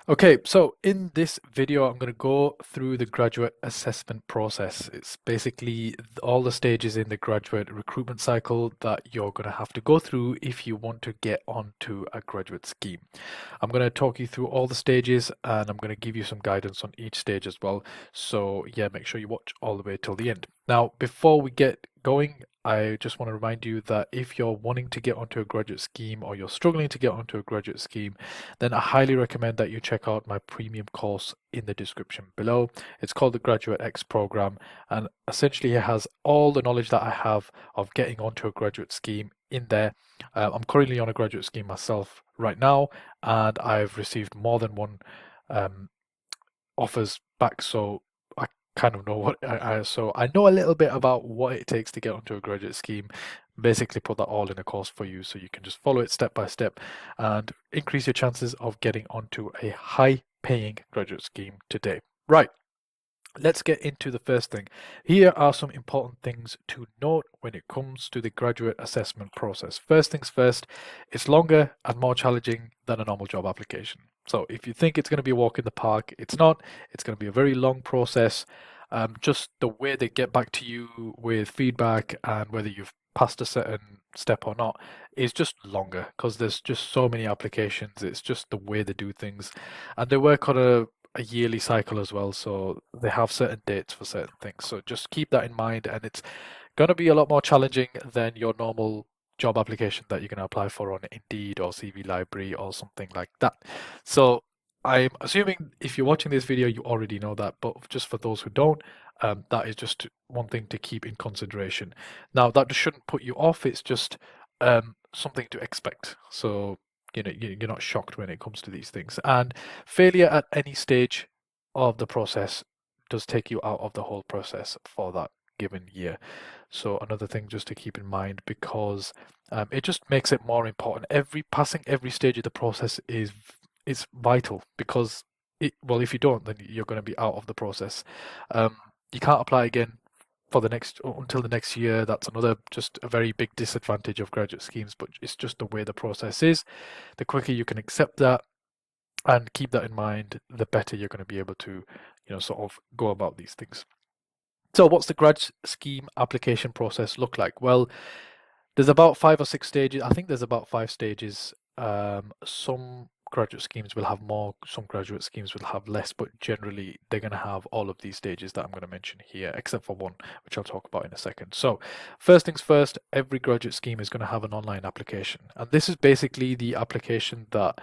Okay, so in this video, I'm going to go through the graduate assessment process. It's basically all the stages in the graduate recruitment cycle that you're going to have to go through if you want to get onto a graduate scheme. I'm going to talk you through all the stages and I'm going to give you some guidance on each stage as well. So, yeah, make sure you watch all the way till the end. Now, before we get going, I just want to remind you that if you're wanting to get onto a graduate scheme or you're struggling to get onto a graduate scheme, then I highly recommend that you check out my premium course in the description below. It's called the Graduate X program, and essentially it has all the knowledge that I have of getting onto a graduate scheme in there. I'm currently on a graduate scheme myself right now, and I've received more than one um, offers back. So I kind of know what so I know a little bit about what it takes to get onto a graduate scheme. Basically, put that all in a course for you, so you can just follow it step by step and increase your chances of getting onto a high-paying graduate scheme today. Right. Let's get into the first thing. Here are some important things to note when it comes to the graduate assessment process. First things first, it's longer and more challenging than a normal job application. So if you think it's going to be a walk in the park, it's not. It's going to be a very long process. Just the way they get back to you with feedback and whether you've passed a certain step or not is just longer because there's just so many applications. It's just the way they do things. And they work on a yearly cycle as well, so they have certain dates for certain things. So just keep that in mind, and it's going to be a lot more challenging than your normal job application that you're going to apply for on Indeed or CV Library or something like that. So I'm assuming if you're watching this video, you already know that, but just for those who don't, that is just one thing to keep in consideration. Now, that shouldn't put you off, it's just something to expect. So you're not shocked when it comes to these things. And failure at any stage of the process does take you out of the whole process for that given year. So another thing just to keep in mind because it just makes it more important. Passing every stage of the process is vital because if you don't, then you're going to be out of the process. You can't apply again for the next until the next year. That's another just a very big disadvantage of graduate schemes, but it's just the way the process is. The quicker you can accept that and keep that in mind, the better you're going to be able to, sort of go about these things. So, what's the grad scheme application process look like? Well, there's about 5 or 6 stages. I think there's about 5 stages. Some graduate schemes will have more, some graduate schemes will have less, but generally they're going to have all of these stages that I'm going to mention here, except for one, which I'll talk about in a second. So, first things first, every graduate scheme is going to have an online application. And this is basically the application that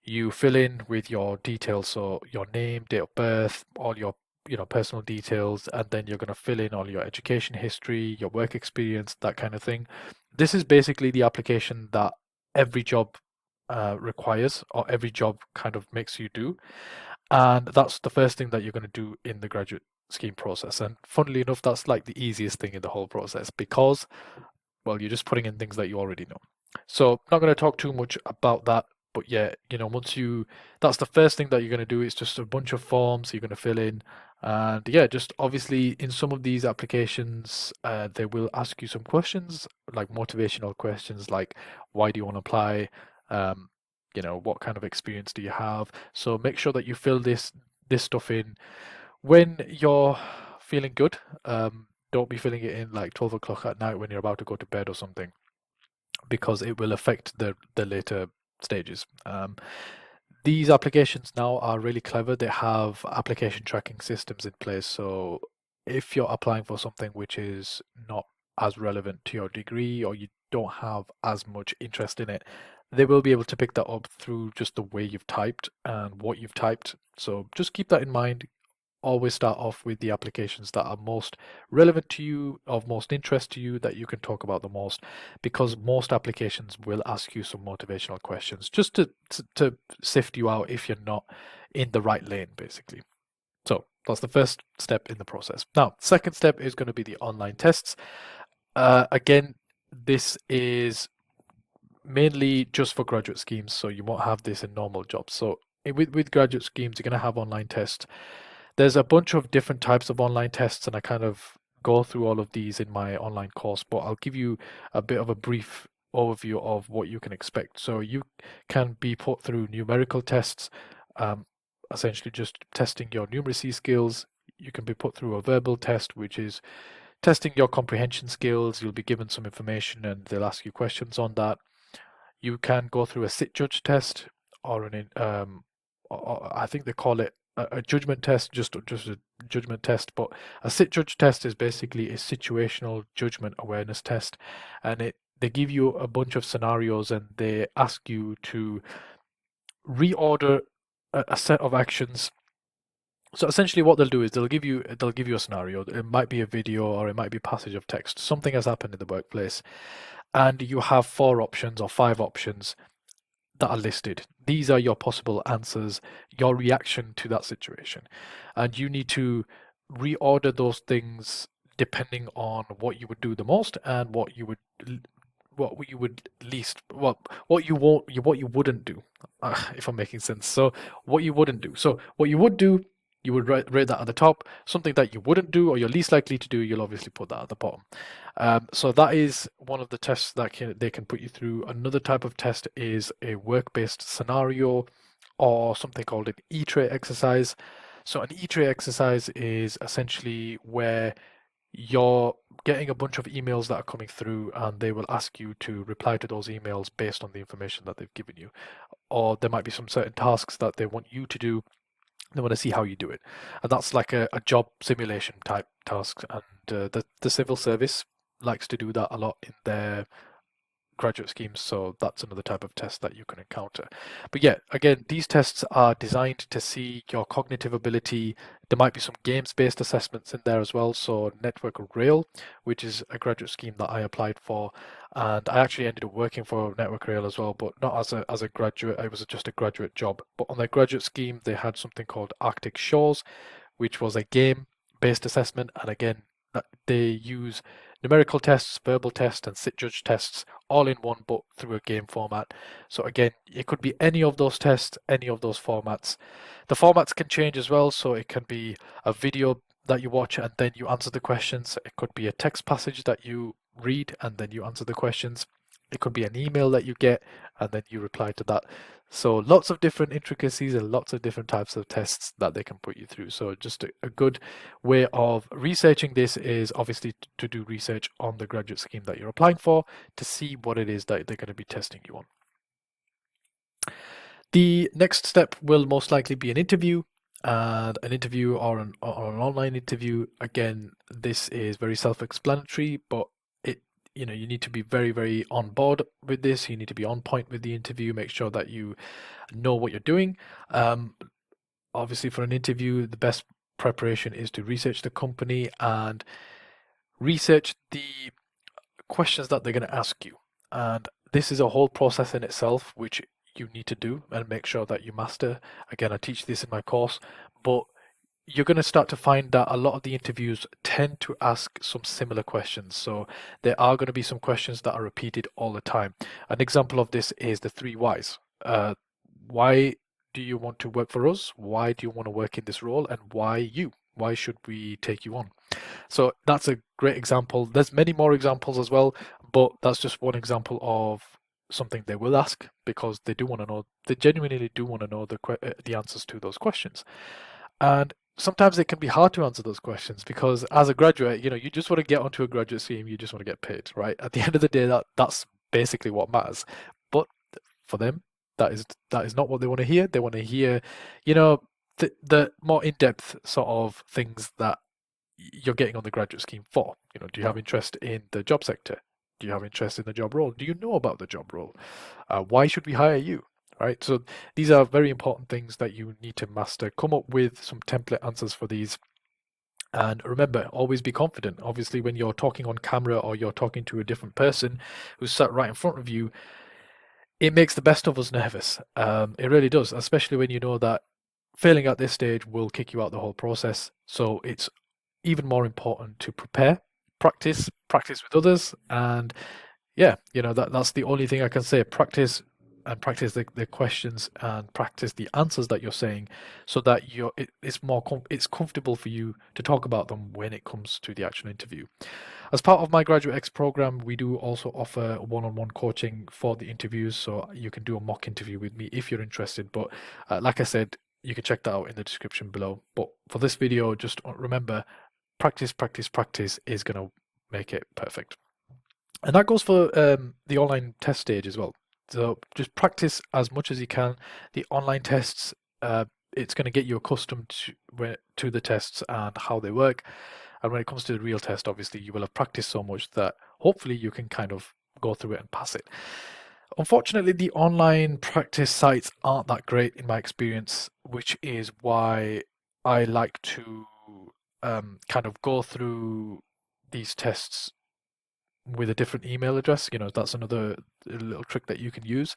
you fill in with your details, so your name, date of birth, all your personal details, and then you're going to fill in all your education history, your work experience, that kind of thing. This is basically the application that every job requires, or every job kind of makes you do, and that's the first thing that you're going to do in the graduate scheme process. And funnily enough, that's like the easiest thing in the whole process because, well, you're just putting in things that you already know. So, I'm not going to talk too much about that, but yeah, that's the first thing that you're going to do. It's just a bunch of forms you're going to fill in. And yeah, just obviously in some of these applications, they will ask you some questions, like motivational questions, like why do you want to apply? Um, what kind of experience do you have? So make sure that you fill this stuff in when you're feeling good. Don't be filling it in like 12 o'clock at night when you're about to go to bed or something, because it will affect the later stages. These applications now are really clever. They have application tracking systems in place. So if you're applying for something which is not as relevant to your degree or you don't have as much interest in it, they will be able to pick that up through just the way you've typed and what you've typed. So just keep that in mind. Always start off with the applications that are most relevant to you, of most interest to you, that you can talk about the most, because most applications will ask you some motivational questions just to sift you out if you're not in the right lane, basically. So that's the first step in the process. Now, second step is going to be the online tests. Again, this is mainly just for graduate schemes, so you won't have this in normal jobs. So with graduate schemes, you're going to have online tests. There's a bunch of different types of online tests, and I kind of go through all of these in my online course, but I'll give you a bit of a brief overview of what you can expect. So you can be put through numerical tests, essentially just testing your numeracy skills. You can be put through a verbal test, which is testing your comprehension skills. You'll be given some information and they'll ask you questions on that. You can go through a sit judge test or or I think they call it a judgment test, just a judgment test. But a sit judge test is basically a situational judgment awareness test, and they give you a bunch of scenarios and they ask you to reorder a set of actions. So essentially what they'll do is they'll give you a scenario. It might be a video or it might be a passage of text. Something has happened in the workplace and you have 4 options or 5 options that are listed. These are your possible answers, your reaction to that situation. And you need to reorder those things depending on what you would do the most and what you would least, what you wouldn't do, if I'm making sense. So what you wouldn't do. So what you would do, you would rate that at the top. Something that you wouldn't do or you're least likely to do, you'll obviously put that at the bottom. So that is one of the tests that they can put you through. Another type of test is a work-based scenario or something called an E-tray exercise. So an E-tray exercise is essentially where you're getting a bunch of emails that are coming through and they will ask you to reply to those emails based on the information that they've given you. Or there might be some certain tasks that they want you to do. They want to see how you do it. And that's like a job simulation type task. And the civil service likes to do that a lot in their graduate schemes, so that's another type of test that you can encounter. But yeah, again, these tests are designed to see your cognitive ability. There might be some games-based assessments in there as well. So Network Rail, which is a graduate scheme that I applied for, and I actually ended up working for Network Rail as well, but not as a graduate. It was just a graduate job. But on their graduate scheme, they had something called Arctic Shores, which was a game-based assessment, and again, they use numerical tests, verbal tests, and sit judge tests all in one, but through a game format. So again, it could be any of those tests, any of those formats. The formats can change as well, so it can be a video that you watch and then you answer the questions. It could be a text passage that you read and then you answer the questions. It could be an email that you get and then you reply to that. So lots of different intricacies and lots of different types of tests that they can put you through. So just a good way of researching this is obviously to do research on the graduate scheme that you're applying for to see what it is that they're going to be testing you on. The next step will most likely be an interview. And an interview or an online interview. Again, this is very self-explanatory, but you need to be very, very on board with this. You need to be on point with the interview, make sure that you know what you're doing. Obviously, for an interview, the best preparation is to research the company and research the questions that they're going to ask you. And this is a whole process in itself, which you need to do and make sure that you master. Again, I teach this in my course, but you're going to start to find that a lot of the interviews tend to ask some similar questions. So there are going to be some questions that are repeated all the time. An example of this is the 3 whys. Why do you want to work for us? Why do you want to work in this role? And why you? Why should we take you on? So that's a great example. There's many more examples as well, but that's just one example of something they will ask because they do want to know. They genuinely do want to know the answers to those questions. And sometimes it can be hard to answer those questions because as a graduate, you just want to get onto a graduate scheme, you just want to get paid, right? At the end of the day, that's basically what matters. But for them, that is not what they want to hear. They want to hear, the more in-depth sort of things that you're getting on the graduate scheme for. Do you have interest in the job sector? Do you have interest in the job role? Do you know about the job role? Why should we hire you? Right? So these are very important things that you need to master. Come up with some template answers for these. And remember, always be confident. Obviously, when you're talking on camera or you're talking to a different person who's sat right in front of you, it makes the best of us nervous. It really does, especially when you know that failing at this stage will kick you out the whole process. So it's even more important to prepare, practice with others, and yeah, that's the only thing I can say. Practice the questions and practice the answers that you're saying so that it's comfortable for you to talk about them when it comes to the actual interview. As part of my Graduate X program, we do also offer one-on-one coaching for the interviews, so you can do a mock interview with me if you're interested. But like I said, you can check that out in the description below. But for this video, just remember, practice, practice, practice is going to make it perfect. And that goes for the online test stage as well. So just practice as much as you can. The online tests, it's going to get you accustomed to the tests and how they work. And when it comes to the real test, obviously, you will have practiced so much that hopefully you can kind of go through it and pass it. Unfortunately, the online practice sites aren't that great in my experience, which is why I like to kind of go through these tests with a different email address. That's another little trick that you can use.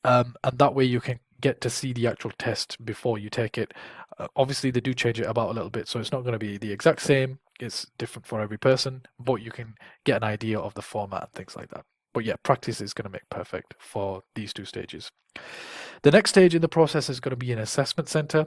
And that way you can get to see the actual test before you take it. Obviously, they do change it about a little bit, so it's not going to be the exact same. It's different for every person, but you can get an idea of the format and things like that. But yeah, practice is going to make perfect for these two stages. The next stage in the process is going to be an assessment center.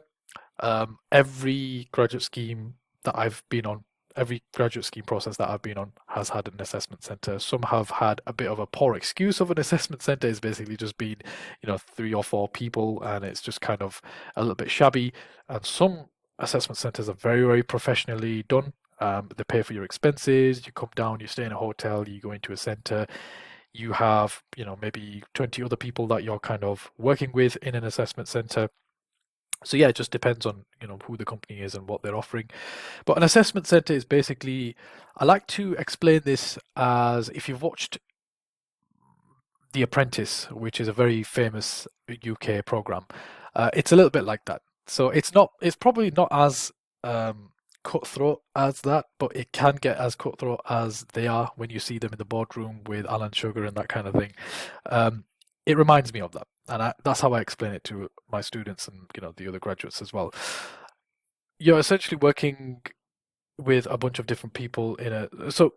Every graduate scheme that I've been on, every graduate scheme process that I've been on has had an assessment center. Some have had a bit of a poor excuse of an assessment center. It's basically just been, 3 or 4 people, and it's just kind of a little bit shabby. And some assessment centers are very, very professionally done. They pay for your expenses. You come down, you stay in a hotel, you go into a center. You have, maybe 20 other people that you're kind of working with in an assessment center. So yeah, it just depends on who the company is and what they're offering. But an assessment center is basically, I like to explain this as if you've watched The Apprentice, which is a very famous UK program. It's a little bit like that. So it's probably not as cutthroat as that, but it can get as cutthroat as they are when you see them in the boardroom with Alan Sugar and that kind of thing. It reminds me of that, and that's how I explain it to my students and the other graduates as well. You're essentially working with a bunch of different people in a so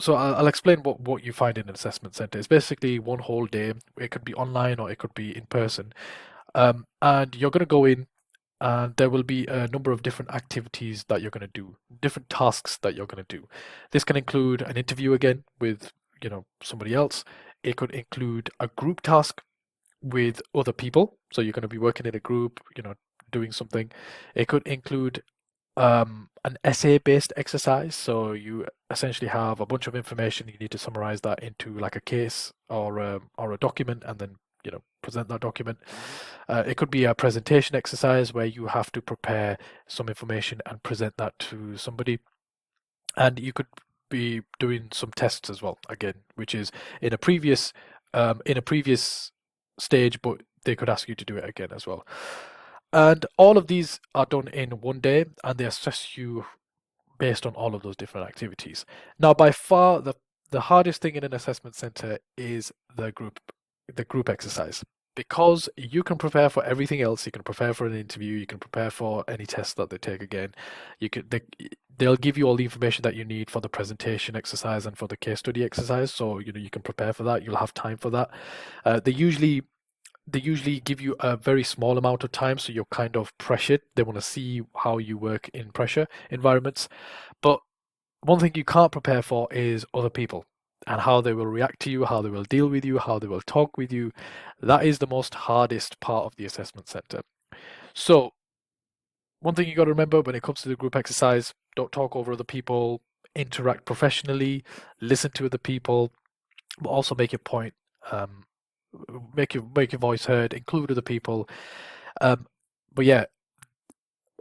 I'll explain what you find in an assessment center. It's basically one whole day. It could be online or it could be in person, and you're going to go in, and there will be a number of different activities that you're going to do, different tasks that you're going to do. This can include an interview again with somebody else. It could include a group task with other people, so you're going to be working in a group, doing something. It could include an essay-based exercise, so you essentially have a bunch of information. You need to summarize that into like a case or a document, and then present that document. It could be a presentation exercise where you have to prepare some information and present that to somebody, and you could be doing some tests as well, again, which is in a previous stage, but they could ask you to do it again as well. And all of these are done in one day, and they assess you based on all of those different activities. Now, by far the hardest thing in an assessment center is the group exercise, because you can prepare for everything else. You can prepare for an interview, you can prepare for any test that they take again. They'll give you all the information that you need for the presentation exercise and for the case study exercise, so you can prepare for that. You'll have time for that. They usually give you a very small amount of time, so you're kind of pressured. They want to see how you work in pressure environments. But one thing you can't prepare for is other people and how they will react to you, how they will deal with you, how they will talk with you. That is the most hardest part of the assessment center. So one thing you got to remember when it comes to the group exercise: don't talk over other people, interact professionally, listen to other people, but also make your point. Make your voice heard, include other people. But yeah,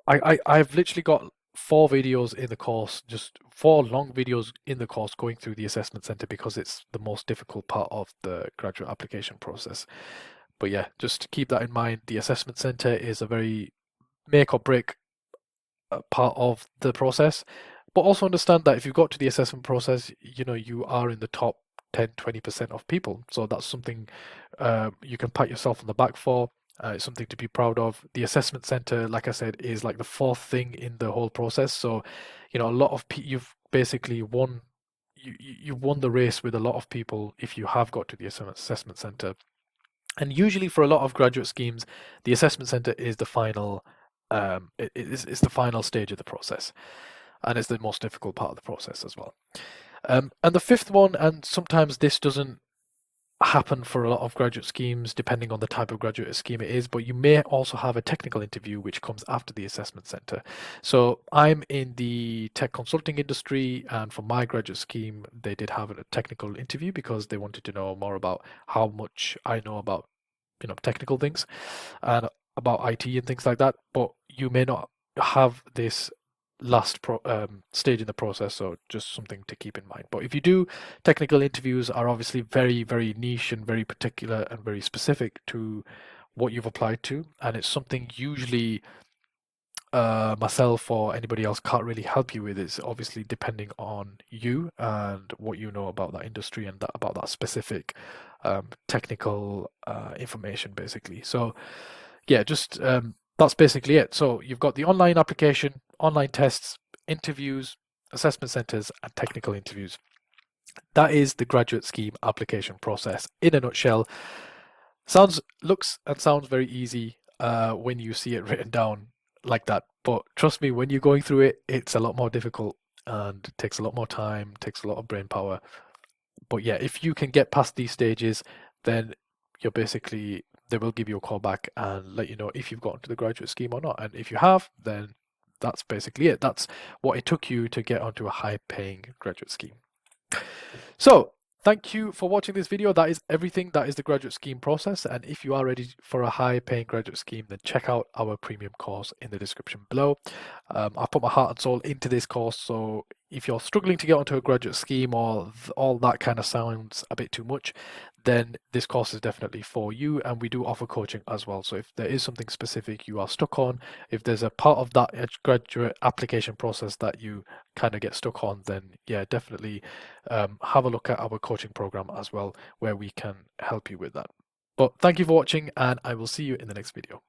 I've literally got 4 videos in the course, just 4 long videos in the course going through the assessment center, because it's the most difficult part of the graduate application process. But yeah, just keep that in mind. The assessment center is a very make or break part of the process. But also understand that if you've got to the assessment process, you are in the top 10-20% of people. So that's something you can pat yourself on the back for. It's something to be proud of. The assessment center, like I said, is like the 4th thing in the whole process. So, a lot of you've basically won. You've won the race with a lot of people if you have got to the assessment center. And usually for a lot of graduate schemes, the assessment center is the final. It's the final stage of the process, and it's the most difficult part of the process as well. And the 5th one, and sometimes this doesn't happen for a lot of graduate schemes, depending on the type of graduate scheme it is, but you may also have a technical interview which comes after the assessment center. So I'm in the tech consulting industry, and for my graduate scheme, they did have a technical interview because they wanted to know more about how much I know about, technical things and about IT and things like that. But you may not have this stage in the process, so just something to keep in mind. But if you do, technical interviews are obviously very, very niche and very particular and very specific to what you've applied to, and it's something usually myself or anybody else can't really help you with. It's obviously depending on you and what you know about that industry and about that specific technical information, basically. So yeah, just that's basically it. So you've got the online application, online tests, interviews, assessment centers, and technical interviews. That is the graduate scheme application process in a nutshell. Looks and sounds very easy when you see it written down like that, but trust me, when you're going through it, it's a lot more difficult and it takes a lot more time, takes a lot of brain power. But yeah, if you can get past these stages, then you're basically, they will give you a call back and let you know if you've gotten to the graduate scheme or not. And if you have, then that's basically it. That's what it took you to get onto a high paying graduate scheme. So thank you for watching this video. That is everything. That is the graduate scheme process. And if you are ready for a high paying graduate scheme, then check out our premium course in the description below. I've put my heart and soul into this course. So if you're struggling to get onto a graduate scheme or all that kind of sounds a bit too much, then this course is definitely for you. And we do offer coaching as well. So if there is something specific you are stuck on, if there's a part of that graduate application process that you kind of get stuck on, then yeah, definitely have a look at our coaching program as well, where we can help you with that. But thank you for watching, and I will see you in the next video.